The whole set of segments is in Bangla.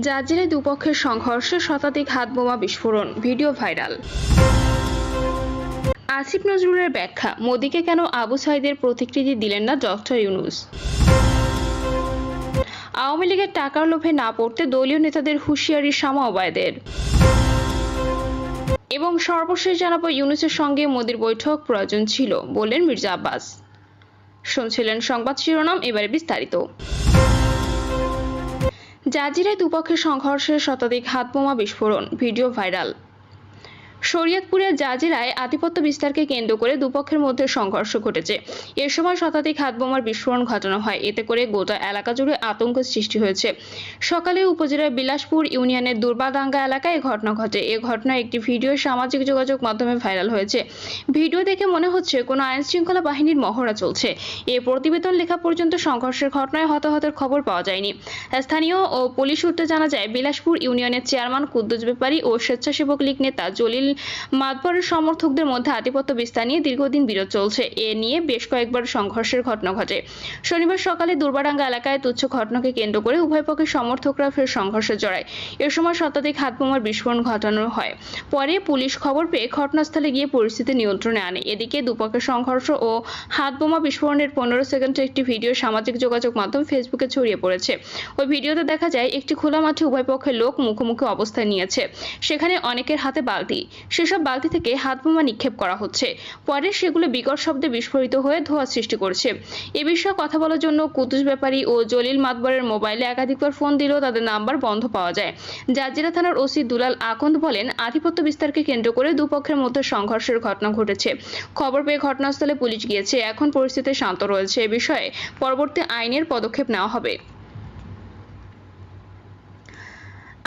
জাজিরায় দুপক্ষের সংঘর্ষে শতাধিক হাতবোমা বিস্ফোরণ, ভিডিও ভাইরাল। আসিফ নজরুলের ব্যাখ্যা, মোদিকে কেন আবু সাঈদের প্রতিকৃতি দিলেন না ডক্টর ইউনূস। আওয়ামী লীগের টাকার লোভে না পড়তে দলীয় নেতাদের হুঁশিয়ারি শামা ওবায়দের। এবং সর্বশেষ জানাবো, ইউনূসের সঙ্গে মোদির বৈঠক প্রয়োজন ছিল বললেন মির্জা আব্বাস। শুনছিলেন সংবাদ শিরোনাম, এবারে বিস্তারিত। জাজিরায় দুপক্ষের সংঘর্ষে শতাধিক হাতবোমা বিস্ফোরণ, ভিডিও ভাইরাল। শরীয়তপুরের জাজিরায় আধিপত্য বিস্তারকে কেন্দ্র করে দুপক্ষের মধ্যে সংঘর্ষ ঘটেছে। এ সময় শতাধিক হাতবোমার বিস্ফোরণ ঘটানো হয়। এতে করে গোটা এলাকা জুড়ে আতঙ্কের সৃষ্টি হয়েছে। সকালে উপজেলার বিলাসপুর ইউনিয়নের দুর্বাদাঙ্গা এলাকায় এ ঘটনা ঘটে। এ ঘটনায় একটি ভিডিও সামাজিক যোগাযোগ মাধ্যমে ভাইরাল হয়েছে। ভিডিও দেখে মনে হচ্ছে কোনো আইনশৃঙ্খলা বাহিনীর মহড়া চলছে। এ প্রতিবেদন লেখা পর্যন্ত সংঘর্ষের ঘটনায় হতাহতের খবর পাওয়া যায়নি। স্থানীয় ও পুলিশ সূত্রে জানা যায়, বিলাসপুর ইউনিয়নের চেয়ারম্যান কুদ্দুস ব্যাপারী ও স্বেচ্ছাসেবক লীগ নেতা জলিল মাতবরের সমর্থকদের মধ্যে আধিপত্য বিস্তার নিয়ে দীর্ঘদিন বিরোধ চলছে। এ নিয়ে বেশ কয়েকবার সংঘর্ষের ঘটনা ঘটে। শনিবার সকালে দুর্বাডাঙ্গা এলাকায় তুচ্ছ ঘটনাকে কেন্দ্র করে উভয় পক্ষের সমর্থকরা ফের সংঘর্ষে জড়ায়। এ সময় শতাধিক হাতবোমার বিস্ফোরণ ঘটানো হয়। পরে পুলিশ খবর পেয়ে ঘটনাস্থলে গিয়ে পরিস্থিতি নিয়ন্ত্রণে আনে। এদিকে দুপক্ষের সংঘর্ষ ও হাতবোমা বিস্ফোরণের 15 সেকেন্ডের একটি ভিডিও সামাজিক যোগাযোগ মাধ্যম ফেসবুকে ছড়িয়ে পড়েছে। ওই ভিডিওতে দেখা যায়, একটি খোলা মাঠে উভয় পক্ষের লোক মুখোমুখি অবস্থায় নিয়েছে। সেখানে অনেকের হাতে বালতি। সেসব বালতি থেকে হাতবোমা নিক্ষেপ করা হচ্ছে। পরে সেগুলো বিকট শব্দে বিস্ফোরিত হয়ে ধোঁয়া সৃষ্টি করছে। এ বিষয়ে কথা বলার জন্য কুদ্দুস ব্যাপারী ও জলিল মাতবরের মোবাইলে একাধিকবার ফোন দিলেও তাদের নাম্বার বন্ধ পাওয়া যায়। জাজিরা থানার ওসি দুলাল আকন্দ বলেন, আধিপত্য বিস্তারকে কেন্দ্র করে দুপক্ষের মধ্যে সংঘর্ষের ঘটনা ঘটেছে। খবর পেয়ে ঘটনাস্থলে পুলিশ গিয়েছে। এখন পরিস্থিতি শান্ত রয়েছে। এ বিষয়ে পরবর্তী আইনের পদক্ষেপ নেওয়া হবে।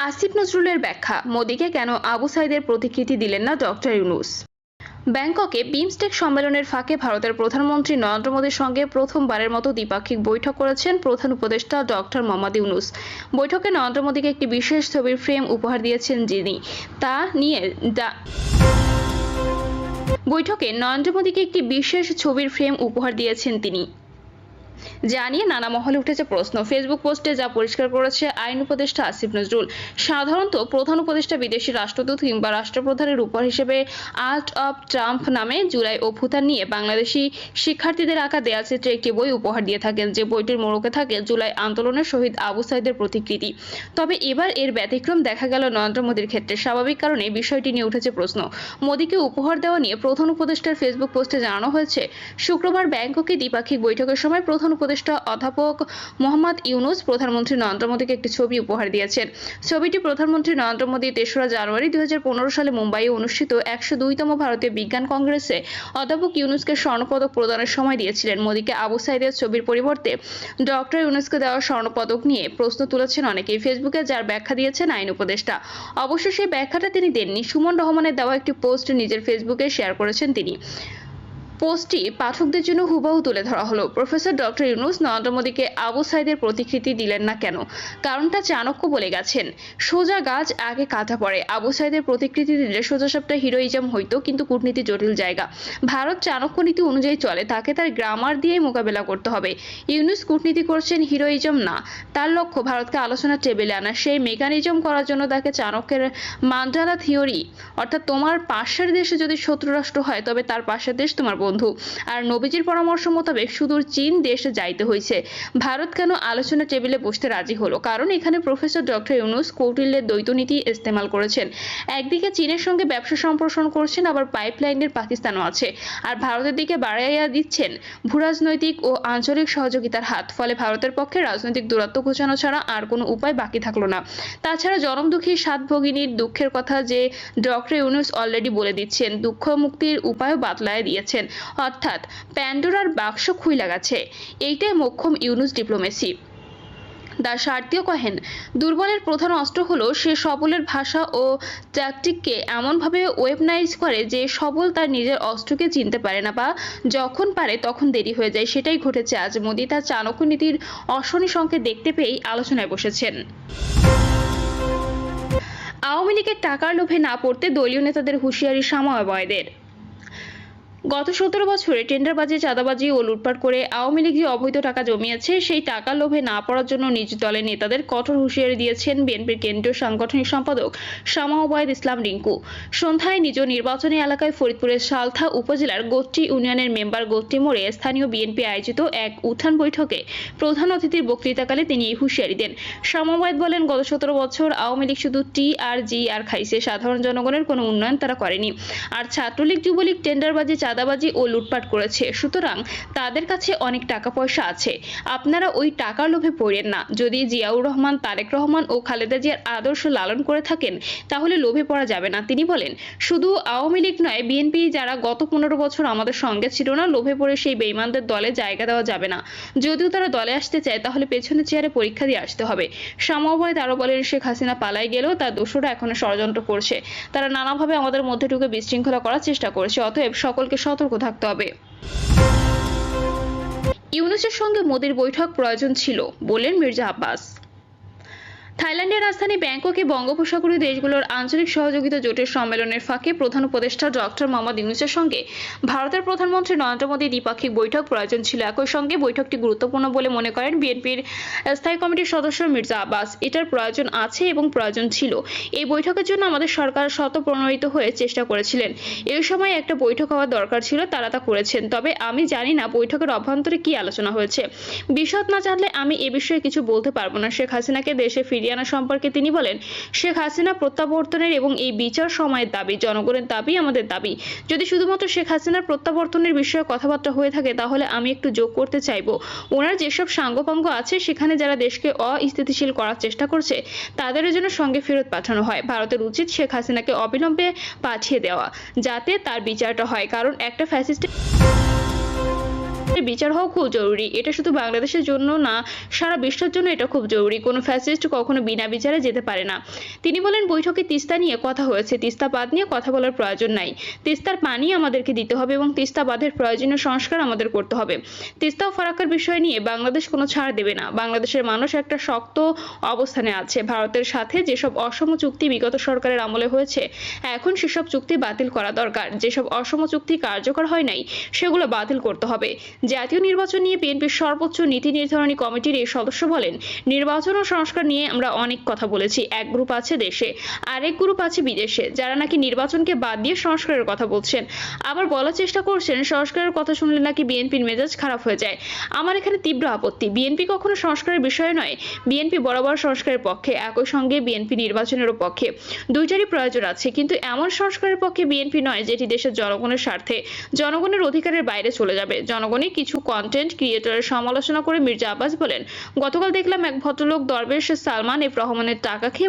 আসিফ নজরুলের ব্যাখ্যা, মোদিকে কেন আবু সাঈদের প্রতিকৃতি দিলেন না ডক্টর ইউনূস। ব্যাংককে বিমস্টেক সম্মেলনের ফাঁকে ভারতের প্রধানমন্ত্রী নরেন্দ্র মোদীর সঙ্গে প্রথমবারের মতো দ্বিপাক্ষিক বৈঠক করেছেন প্রধান উপদেষ্টা ডক্টর মোহাম্মদ ইউনূস। বৈঠকে নরেন্দ্র মোদীকে একটি বিশেষ ছবির ফ্রেম উপহার দিয়েছেন যিনি। বৈঠকে নরেন্দ্র মোদীকে একটি বিশেষ ছবির ফ্রেম উপহার দিয়েছেন তিনি। জানিয়ে নানা মহলে উঠেছে প্রশ্ন। ফেসবুক পোস্টে যা পরিষ্কার করেছে আইন উপদেষ্টা আসিফ নজরুল, সাধারণত প্রধান উপদেষ্টা বিদেশি রাষ্ট্রদূত কিংবা রাষ্ট্রপ্রধানের উপহার হিসেবে আর্ট অব ট্রাম্প নামে জুলাই অভ্যুত্থান নিয়ে বাংলাদেশি শিক্ষার্থীদের আঁকা দেয়ালচিত্রে একটি বই উপহার দিয়ে থাকেন, যে বইটির মোড়কে থাকে জুলাই আন্দোলনের শহীদ আবু সাঈদের প্রতিকৃতি। তবে এবার এর ব্যতিক্রম দেখা গেল নরেন্দ্র মোদীর ক্ষেত্রে। স্বাভাবিক কারণে বিষয়টি নিয়ে উঠেছে প্রশ্ন। মোদীকে উপহার দেওয়া নিয়ে প্রধান উপদেষ্টার ফেসবুক পোস্টে জানানো হয়েছে, শুক্রবার ব্যাংককে দ্বিপাক্ষিক বৈঠকের সময় প্রধান উপদেষ্টা অধ্যাপক মোহাম্মদ ইউনূস প্রধানমন্ত্রী নরেন্দ্র মোদীকে একটি ছবি উপহার দিয়েছেন। ছবিটি প্রধানমন্ত্রী নরেন্দ্র মোদী 3রা জানুয়ারি 2015 সালে মুম্বাইয়ে অনুষ্ঠিত 102তম ভারতীয় বিজ্ঞান কংগ্রেসে অধ্যাপক ইউনূসকে স্বর্ণপদক প্রদানের সময় দিয়েছিলেন। মোদীকে আবু সাঈদের ছবির পরিবর্তে ডক্টর ইউনূসকে দেওয়া স্বর্ণপদক নিয়ে প্রশ্ন তুলেছেন অনেকেই ফেসবুকে, যার ব্যাখ্যা দিয়েছেন আইন উপদেষ্টা। অবশ্য সেই ব্যাখ্যাটা তিনি দেননি। সুমন রহমানের দেওয়া একটি পোস্ট নিজের ফেসবুকে শেয়ার করেছেন তিনি। পোস্টটি পাঠকদের জন্য হুবহু তুলে ধরা হলো। প্রফেসর ডক্টর ইউনূস নরেন্দ্র মোদীকে আবু সাঈদের প্রতিকৃতি দিলেন না কেন? কারণটা চাণক্য বলে গেছেন, সোজা গাছ আগে কাটা পড়ে। আবু সাঈদের প্রতিকৃতি দিলে সোজাসাপটা হিরোইজম হইতো, কিন্তু কূটনীতি জটিল জায়গা। ভারত চাণক্য নীতি অনুযায়ী চলে, তাকে তার গ্রামার দিয়েই মোকাবেলা করতে হবে। ইউনূস কূটনীতি করছেন, হিরোইজম না। তার লক্ষ্য ভারতকে আলোচনার টেবিলে আনা। সেই মেকানিজম করার জন্য তাকে চাণক্যের মান্ডালা থিওরি, অর্থাৎ তোমার পাশের দেশে যদি শত্রু রাষ্ট্র হয় তবে তার পাশের দেশ তোমার বন্ধু। আর নবীজির পরামর্শ মোতাবেক সুদূর চীন দেশে যাইতে হয়েছে। ভারত কেন আলোচনা টেবিলে বসতে রাজি হলো? কারণ এখানে প্রফেসর ডক্টর ইউনূস কৌটিল্যের দ্বৈত নীতি ইস্তেমাল করেছেন। একদিকে চীনের সঙ্গে ব্যবসা সম্প্রসারণ করছেন, আবার পাইপলাইনের পাকিস্তানও আছে। আর ভারতের দিকে বাড়াইয়া দিচ্ছেন ভূরাজনৈতিক ও আঞ্চলিক সহযোগিতার হাত। ফলে ভারতের পক্ষে রাজনৈতিক দূরত্ব ঘোচানো ছাড়া আর কোনো উপায় বাকি থাকলো না। তাছাড়া জনমদুঃখী সাত ভগিনীর দুঃখের কথা যে ডক্টর ইউনূস অলরেডি বলে দিচ্ছেন, দুঃখ মুক্তির উপায়ও বাতলায় দিয়েছেন। অর্থাৎ প্যান্ডোরার বাক্স খুইলা গেছে। এইটাই মোক্ষম ইউনূস ডিপ্লোমেসি। দা সারথীও কহেন, দুর্বলের প্রধান অস্ত্র হলো সে সবলের ভাষা ও ট্যাকটিককে এমনভাবে ওয়েপনাইজ করে যে সবল তার নিজের অস্ত্রকে চিনতে পারে না, বা যখন পারে তখন দেরি হয়ে যায়। সেটাই ঘটেছে আজ। মোদী তার চাণক্য নীতির অশনি সংকেত দেখতে পেয়েই আলোচনায় বসেছেন। আওয়ামী লীগের টাকার লোভে না পড়তে দলীয় নেতাদের হুঁশিয়ারি শামা ওবায়দের। গত 17 বছরে টেন্ডারবাজি, চাঁদাবাজি ও লুটপাট করে আওয়ামী লীগ যে অবৈধ টাকা জমিয়েছে, সেই টাকার লোভে না পড়ার জন্য নিজ দলের নেতাদের কঠোর হুঁশিয়ারি দিয়েছেন বিএনপির কেন্দ্রীয় সাংগঠনিক সম্পাদক শামা ওবায়দ ইসলাম রিংকু। সন্ধ্যায় নিজ নির্বাচনী এলাকায় ফরিদপুরের সালথা উপজেলার গোত্রী ইউনিয়নের মেম্বার গোত্রী মোড়ে স্থানীয় বিএনপি আয়োজিত এক উত্থান বৈঠকে প্রধান অতিথির বক্তৃতাকালে তিনি এই হুঁশিয়ারি দেন। শামা ওবায়দ বলেন, গত 17 বছর আওয়ামী লীগ শুধু টি আর জি আর খাইছে, সাধারণ জনগণের কোনো উন্নয়ন তারা করেনি। আর ছাত্রলীগ, যুবলীগ টেন্ডারবাজি, চাঁদাবাজি ও লুটপাট করেছে, সুতরাং তাদের কাছে অনেক টাকা পয়সা আছে। আপনারা ওই টাকার লোভে পড়েন না। যদি জিয়াউর রহমান, তারেক রহমান ও খালেদা জিয়ার আদর্শ লালন করে থাকেন, তাহলে লোভে পড়া যাবে না। তিনি বলেন, শুধু আওয়ামী লীগ নয়, বিএনপি যারা গত 15 বছর আমাদের সঙ্গে ছিল না, লোভে পড়ে সেই বেঈমানদের দলে জায়গা দেওয়া যাবে না। যদিও তারা দলে আসতে চায়, তাহলে পেছনে চেয়ারে পরীক্ষা দিয়ে আসতে হবে। শামা ওবায়দ আরো বলেন, শেখ হাসিনা পালাই গেলেও তার দোসররা এখনো ষড়যন্ত্র করছে। তারা নানাভাবে আমাদের মধ্যে ঢুকে বিশৃঙ্খলা করার চেষ্টা করছে। অতএব সকলকে সতর্ক থাকতে হবে। ইউনূসের সঙ্গে মোদির বৈঠক প্রয়োজন ছিল, বললেন মির্জা আব্বাস। থাইল্যান্ডের রাজধানী ব্যাংককে বঙ্গোপসাগরীয় দেশগুলোর আঞ্চলিক সহযোগিতা জোটের সম্মেলনের ফাঁকে প্রধান উপদেষ্টা ডক্টর মোহাম্মদ ইউনূসের সঙ্গে ভারতের প্রধানমন্ত্রী নরেন্দ্র মোদীর দ্বিপাক্ষিক বৈঠক প্রয়োজন ছিল। একই সঙ্গে বৈঠকটি গুরুত্বপূর্ণ বলে মনে করেন বিএনপির স্থায়ী কমিটির সদস্য মির্জা আব্বাস। এটার প্রয়োজন আছে এবং প্রয়োজন ছিল। এই বৈঠকের জন্য আমাদের সরকার স্বতঃপ্রণোদিত হয়ে চেষ্টা করেছিলেন। এই সময় একটা বৈঠক হওয়ার দরকার ছিল, তারা তা করেছেন। তবে আমি জানি না বৈঠকের অভ্যন্তরে কি আলোচনা হয়েছে। বিশদ না জানলে আমি এ বিষয়ে কিছু বলতে পারবো না। শেখ হাসিনাকে দেশে ফিরিয়ে আনা সম্পর্কে তিনি বলেন, শেখ হাসিনা প্রত্যাবর্তনের এবং এই বিচার সময়ের দাবি, জনগণের দাবি, আমাদের দাবি। যদি শুধুমাত্র শেখ হাসিনার প্রত্যাবর্তনের বিষয়ে কথাবার্তা হয়ে থাকে, তাহলে আমি একটু যোগ করতে চাইবো। ওনার যেসব সাঙ্গপাঙ্গ আছে, সেখানে যারা দেশকে অস্থিতিশীল করার চেষ্টা করছে, তাদের জন্য সঙ্গে ফেরত পাঠানো হয়। ভারতের উচিত শেখ হাসিনাকে অবিলম্বে পাঠিয়ে দেওয়া, যাতে তার বিচারটা হয়। কারণ একটা ফ্যাসিস্টের বিচার হওয়া খুব জরুরি। এটা শুধু বাংলাদেশের জন্য না, সারা বিশ্বের জন্য এটা খুব জরুরি। কোনো ফ্যাসিস্ট কখনো বিনা বিচারে যেতে পারে না। তিনি বলেন, বৈঠকে তিস্তা নিয়ে কথা হয়েছে, তিস্তা বাঁধ নিয়ে কথা বলার প্রয়োজন নাই। তিস্তার পানি আমাদেরকে দিতে হবে এবং তিস্তা বাঁধের প্রয়োজনীয় সংস্কার আমাদের করতে হবে। তিস্তা ও ফারাক্কার বিষয় নিয়ে বাংলাদেশ কোনো ছাড় দেবে না। বাংলাদেশের মানুষ একটা শক্ত অবস্থানে আছে। ভারতের সাথে যেসব অসম চুক্তি বিগত সরকারের আমলে হয়েছে, এখন সেসব চুক্তি বাতিল করা দরকার। যেসব অসম চুক্তি কার্যকর হয় নাই, সেগুলো বাতিল করতে হবে। জাতীয় নির্বাচন নিয়ে বিএনপির সর্বোচ্চ নীতি নির্ধারণী কমিটির এই সদস্য বলেন, নির্বাচন ও সংস্কার নিয়ে আমরা অনেক কথা বলেছি। এক গ্রুপ আছে দেশে, আরেক গ্রুপ আছে বিদেশে, যারা নাকি নির্বাচনকে বাদ দিয়ে সংস্কারের কথা বলছেন। আবার বলার চেষ্টা করছেন, সংস্কারের কথা শুনলে নাকি বিএনপির মেজাজ খারাপ হয়ে যায়। আমার এখানে তীব্র আপত্তি। বিএনপি কখনো সংস্কারের বিষয় নয়। বিএনপি বরাবর সংস্কারের পক্ষে, একই সঙ্গে বিএনপি নির্বাচনেরও পক্ষে। দুইটারই প্রয়োজন আছে, কিন্তু এমন সংস্কারের পক্ষে বিএনপি নয় যেটি দেশের জনগণের স্বার্থে, জনগণের অধিকারের বাইরে চলে যাবে। জনগণই কিছু কন্টেন্ট ক্রিয়েটরের সমালোচনা করে মির্জা আব্বাস বলেন, গতকাল দেখলাম এক ভদ্রলোক দরবেশ সালমান এফ রহমানের টাকা খেয়ে